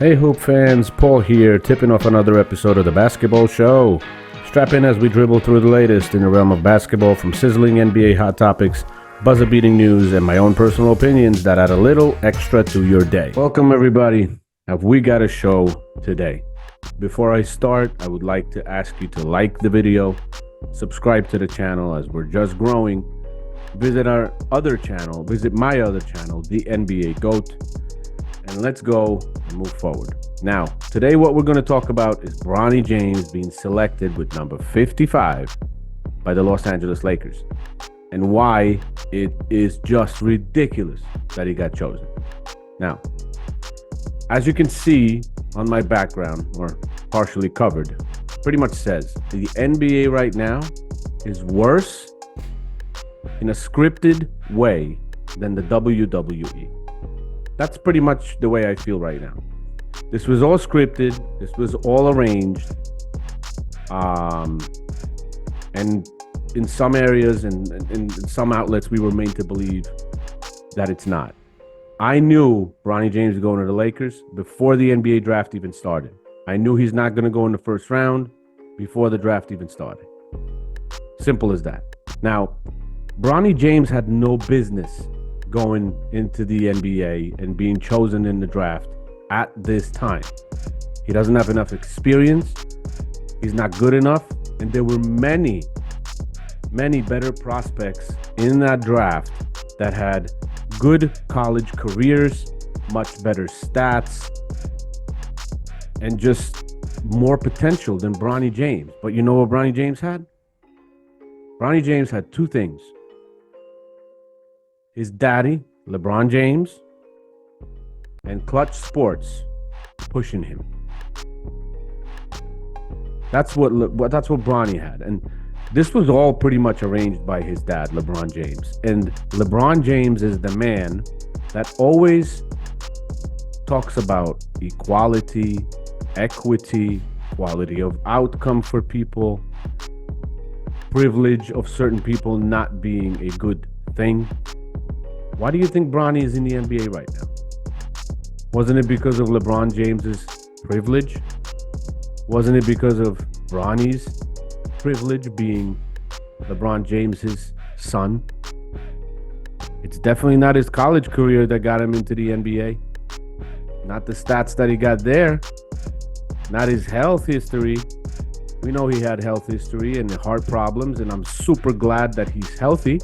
Hey Hoop fans, Paul here, tipping off another episode of the Basketball Show. Strap in as we dribble through the latest in the realm of basketball, from sizzling NBA hot topics, buzzer-beating news, and my own personal opinions that add a little extra to your day. Welcome everybody. Have we got a show today? Before I start, I would like to ask you to like the video, subscribe to the channel as we're just growing. Visit my other channel, the NBA GOAT. And let's go and move forward. Now, today what we're going to talk about is Bronny James being selected with number 55 by the Los Angeles Lakers, and why it is just ridiculous that he got chosen. Now, as you can see on my background, or partially covered, pretty much says the NBA right now is worse in a scripted way than the WWE. That's pretty much the way I feel right now. This was all scripted. This was all arranged. And in some areas and in some outlets, we were made to believe that it's not. I knew Bronny James was going to the Lakers before the NBA draft even started. I knew he's not going to go in the first round before the draft even started. Simple as that. Now, Bronny James had no business going into the NBA and being chosen in the draft at this time. He doesn't have enough experience. He's not good enough. And there were many better prospects in that draft that had good college careers, much better stats, and just more potential than Bronny James. But you know what Bronny James had? Bronny James had two things. His daddy, Lebron James, and Clutch Sports pushing him. That's what Bronny had. And this was all pretty much arranged by his dad, LeBron James. And LeBron James is the man that always talks about equality, equity, quality of outcome for people, privilege of certain people not being a good thing. Why do you think Bronny is in the NBA right now? Wasn't it because of LeBron James's privilege? Wasn't it because of Bronny's privilege being LeBron James's son? It's definitely not his college career that got him into the NBA. Not the stats that he got there. Not his health history. We know he had health history and heart problems, and I'm super glad that he's healthy.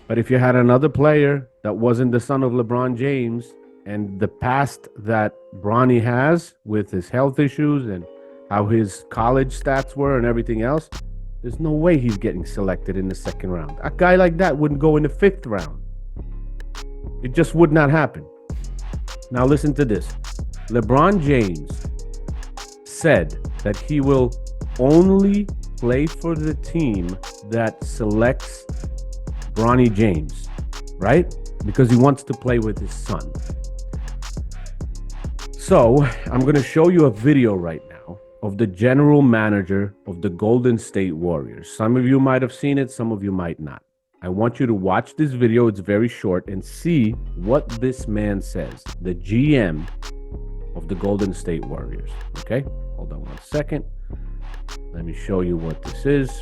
But if you had another player that wasn't the son of LeBron James, and the past that Bronny has with his health issues and how his college stats were and everything else, there's no way he's getting selected in the second round. A guy like that wouldn't go in the fifth round. It just would not happen. Now listen to this. LeBron James said that he will only play for the team that selects Bronny James, right? Because he wants to play with his son. So I'm going to show you a video right now of the general manager of the Golden State Warriors. Some of you might have seen it, some of you might not. I want you to watch this video. It's very short, and see what this man says, the GM of the Golden State Warriors. Okay, hold on one second. Let me show you what this is.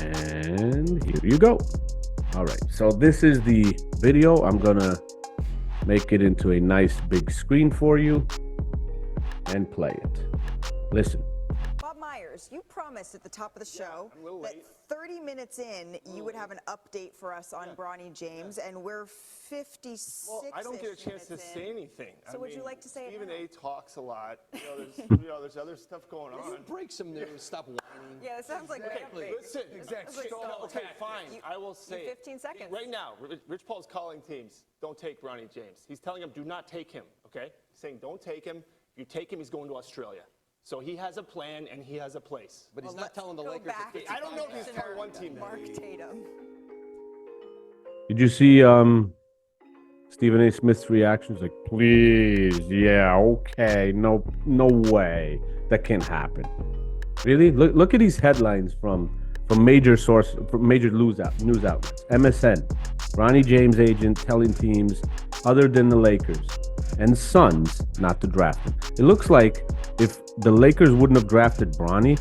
And here you go. All right, so this is the video. I'm gonna make it into a nice big screen for you and play it. Listen. Bob Myers, you promised at the top of the show that 30 minutes in, you would have an update for us on Bronny James, and we're 56. Well, I don't get a chance to say anything. So would you like to say Stephen it A talks a lot. There's other stuff going on. Break some news. Stop whining. Yeah, it sounds like an update. Listen, exactly. Okay, fine. I will say 15 seconds. Right now, Rich Paul's calling teams, don't take Bronny James. He's telling them, do not take him, okay? He's saying, don't take him. If you take him, he's going to Australia. So he has a plan and he has a place. But he's not telling the Lakers. I don't know if he's telling one team. Mark Tatum. Did you see Stephen A. Smith's reactions? Like, please, yeah, okay, no way, that can't happen. Really? Look at these headlines from from major news outlets. MSN, Bronny James agent telling teams other than the Lakers and Suns not to draft him. It looks like if the Lakers wouldn't have drafted Bronny,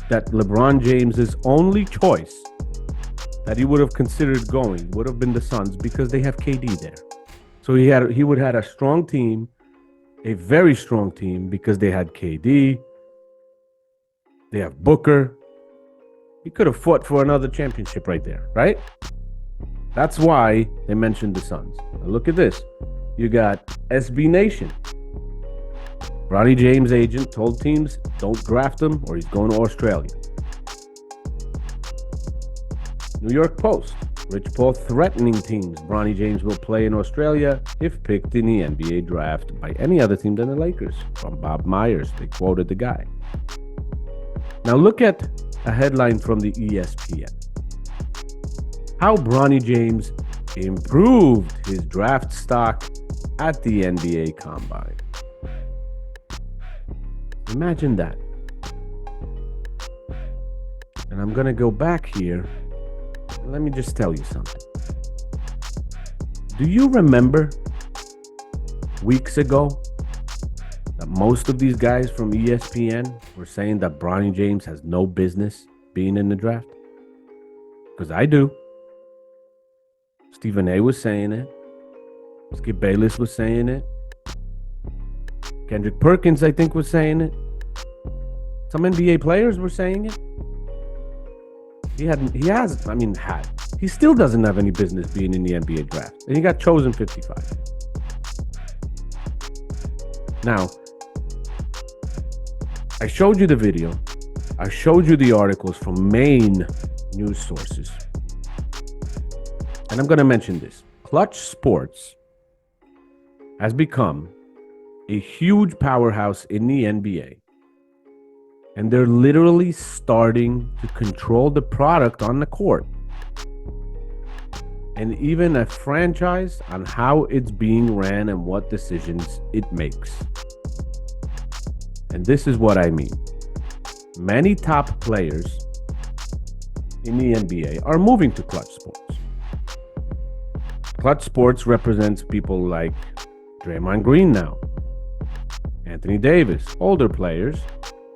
that LeBron James's only choice that he would have considered going would have been the Suns because they have KD there. So he would have had a strong team, a very strong team because they had KD. They have Booker. He could have fought for another championship right there, right? That's why they mentioned the Suns. Now look at this. You got SB Nation. Bronny James' agent told teams don't draft him or he's going to Australia. New York Post. Rich Paul threatening teams Bronny James will play in Australia if picked in the NBA draft by any other team than the Lakers. From Bob Myers, they quoted the guy. Now look at a headline from the ESPN. How Bronny James improved his draft stock at the NBA Combine. Imagine that. And I'm going to go back here. And let me just tell you something. Do you remember weeks ago that most of these guys from ESPN were saying that Bronny James has no business being in the draft? Because I do. Stephen A was saying it. Skip Bayless was saying it. Kendrick Perkins, I think, was saying it. Some NBA players were saying it. He still doesn't have any business being in the NBA draft. And he got chosen 55. Now, I showed you the video. I showed you the articles from main news sources. And I'm going to mention this. Clutch Sports has become a huge powerhouse in the NBA. And they're literally starting to control the product on the court. And even a franchise on how it's being ran and what decisions it makes. And this is what I mean. Many top players in the NBA are moving to Clutch Sports. Clutch Sports represents people like Draymond Green now, Anthony Davis, older players.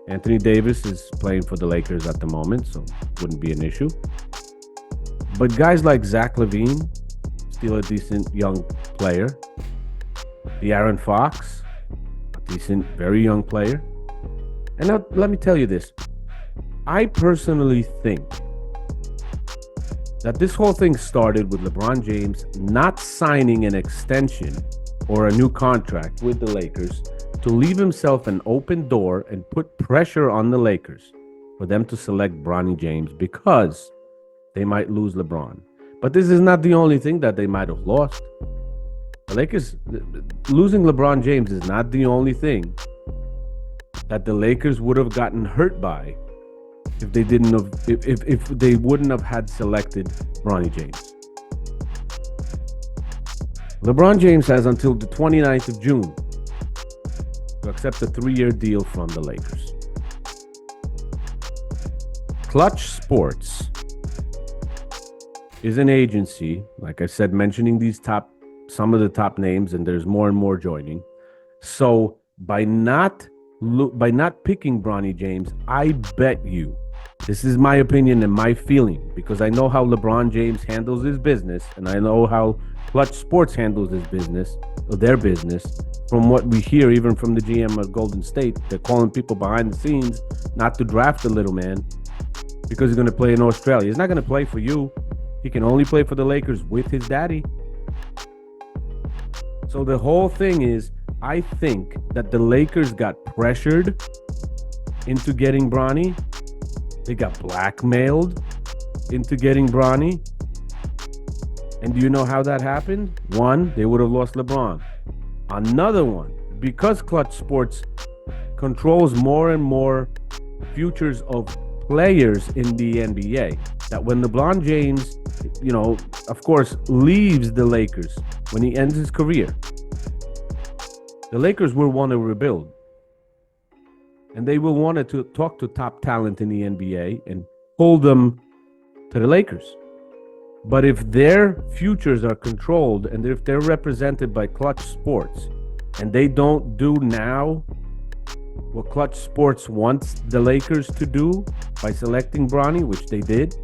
Anthony Davis is playing for the Lakers at the moment, so wouldn't be an issue. But guys like Zach LaVine, still a decent young player. De'Aaron Fox, a decent, very young player. And now, let me tell you this. I personally think that this whole thing started with LeBron James not signing an extension or a new contract with the Lakers to leave himself an open door and put pressure on the Lakers for them to select Bronny James because they might lose LeBron. But this is not the only thing that they might have lost. The Lakers losing LeBron James is not the only thing that the Lakers would have gotten hurt by if they wouldn't have had selected Bronny James. LeBron James has until the 29th of June to accept a 3-year deal from the Lakers. Clutch Sports is an agency, like I said, mentioning some of the top names, and there's more and more joining. So by not picking Bronny James, I bet you, this is my opinion and my feeling, because I know how LeBron James handles his business, and I know how Clutch Sports handles his business, or their business. From what we hear, even from the GM of Golden State, they're calling people behind the scenes not to draft the little man because he's going to play in Australia. He's not going to play for you. He can only play for the Lakers with his daddy. So the whole thing is, I think that the Lakers got pressured into getting Bronny. They got blackmailed into getting Bronny. And do you know how that happened? One, they would have lost LeBron. Another one, because Clutch Sports controls more and more futures of players in the NBA, that when LeBron James, of course, leaves the Lakers, when he ends his career, the Lakers will want to rebuild. And they will want to talk to top talent in the NBA and pull them to the Lakers. But if their futures are controlled and if they're represented by Clutch Sports and they don't do now what Clutch Sports wants the Lakers to do by selecting Bronny, which they did,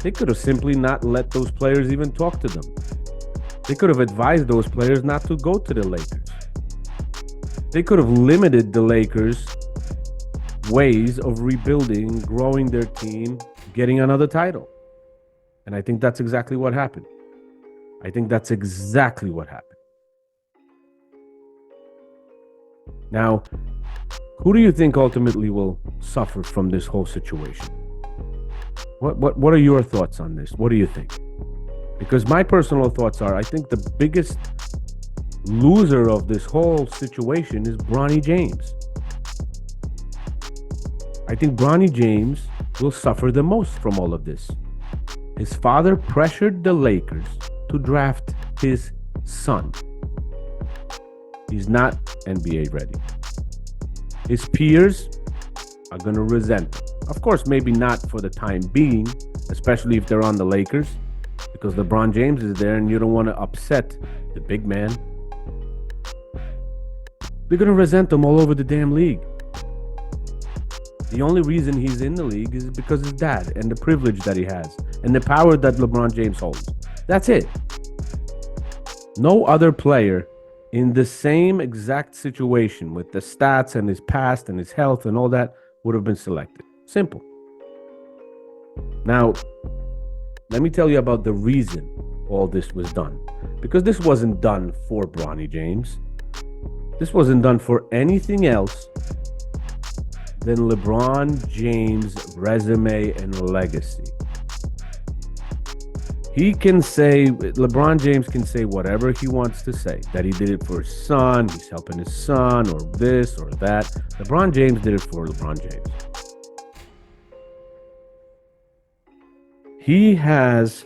they could have simply not let those players even talk to them. They could have advised those players not to go to the Lakers. They could have limited the Lakers' ways of rebuilding, growing their team, getting another title. And I think that's exactly what happened. I think that's exactly what happened. Now, who do you think ultimately will suffer from this whole situation? What are your thoughts on this? What do you think? Because my personal thoughts are, I think the biggest loser of this whole situation is Bronny James. I think Bronny James will suffer the most from all of this. His father pressured the Lakers to draft his son. He's not NBA ready. His peers are going to resent him. Of course, maybe not for the time being, especially if they're on the Lakers, because LeBron James is there and you don't want to upset the big man. They're going to resent him all over the damn league. The only reason he's in the league is because his dad and the privilege that he has and the power that LeBron James holds. That's it. No other player in the same exact situation with the stats and his past and his health and all that would have been selected. Simple. Now, let me tell you about the reason all this was done. Because this wasn't done for Bronny James. This wasn't done for anything else than LeBron James' resume and legacy. LeBron James can say whatever he wants to say, that he did it for his son, he's helping his son, or this or that. LeBron James did it for LeBron James. He has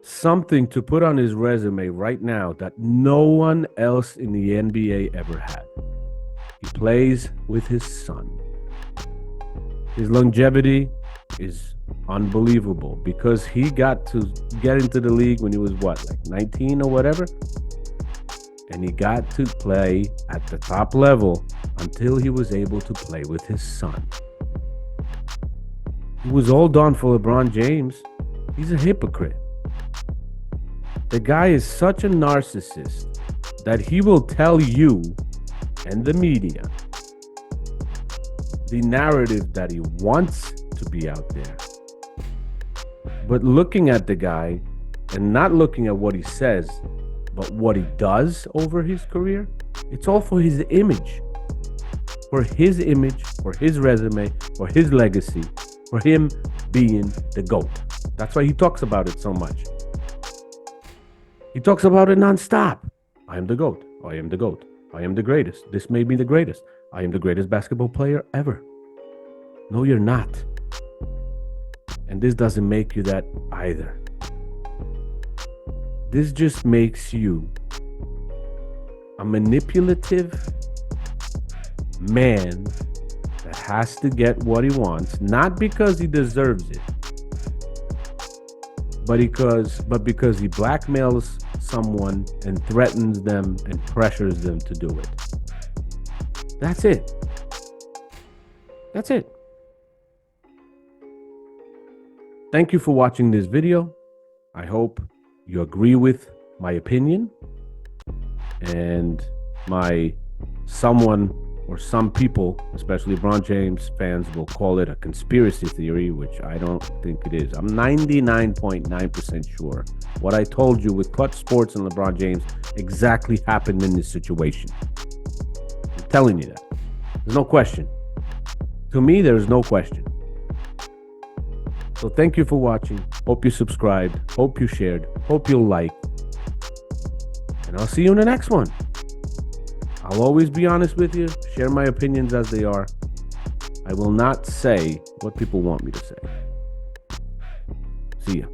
something to put on his resume right now that no one else in the NBA ever had. He plays with his son. His longevity is unbelievable because he got to get into the league when he was like 19 or whatever, and he got to play at the top level until he was able to play with his son. It was all done for LeBron James. He's a hypocrite. The guy is such a narcissist that he will tell you and the media the narrative that he wants to be out there. But looking at the guy and not looking at what he says, but what he does over his career, it's all for his image. For his image, for his resume, for his legacy, for him being the GOAT. That's why he talks about it so much. He talks about it nonstop. I am the GOAT. I am the GOAT. I am the greatest. This made me the greatest. I am the greatest basketball player ever. No, you're not. And this doesn't make you that either. This just makes you a manipulative man that has to get what he wants, not because he deserves it, but because he blackmails someone and threatens them and pressures them to do it. That's it. That's it. Thank you for watching this video. I hope you agree with my opinion and some people, especially LeBron James fans, will call it a conspiracy theory, which I don't think it is. I'm 99.9% sure what I told you with Clutch Sports and LeBron James exactly happened in this situation. I'm telling you that. There's no question. To me, there's no question. So thank you for watching. Hope you subscribed. Hope you shared. Hope you liked. And I'll see you in the next one. I'll always be honest with you, share my opinions as they are. I will not say what people want me to say. See ya.